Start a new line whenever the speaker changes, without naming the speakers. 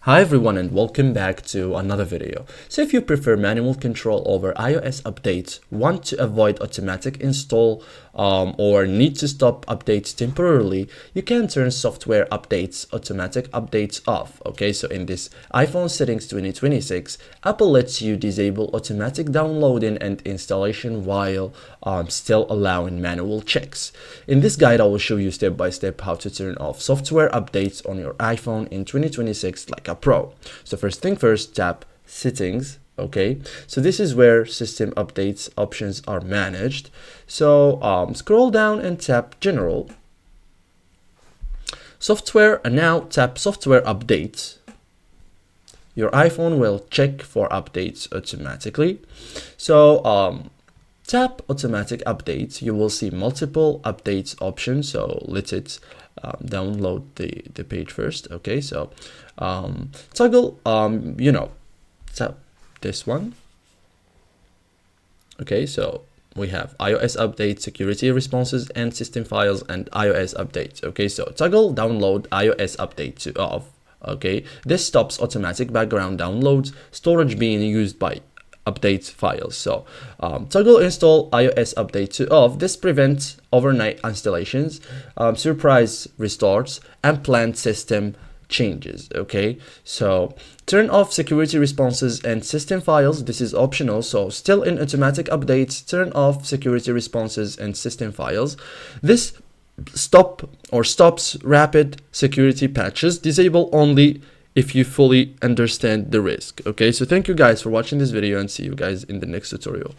Hi everyone and welcome back to another video. So if you prefer manual control over iOS updates, want to avoid automatic install or need to stop updates temporarily, you can turn software updates, automatic updates off. Okay, so in this iPhone settings 2026, Apple lets you disable automatic downloading and installation while still allowing manual checks. In this guide, I will show you step by step how to turn off software updates on your iPhone in 2026 like a pro. So first thing first, tap settings. Okay, so this is where system updates options are managed. So scroll down and tap general software, and now tap software updates. Your iPhone will check for updates automatically. So tap automatic updates. You will see multiple updates options, so let it download the page first. Okay, so toggle tap this one. Okay, so we have iOS update, security responses and system files, and iOS updates. Okay, so toggle download iOS update to off. Okay, this stops automatic background downloads, storage being used by update files. So toggle install iOS update to off. This prevents overnight installations, surprise restarts, and planned system changes. Okay, so turn off security responses and system files. This is optional, so still in automatic updates, turn off security responses and system files. This stops rapid security patches. Disable only if you fully understand the risk. Okay, so thank you guys for watching this video and see you guys in the next tutorial.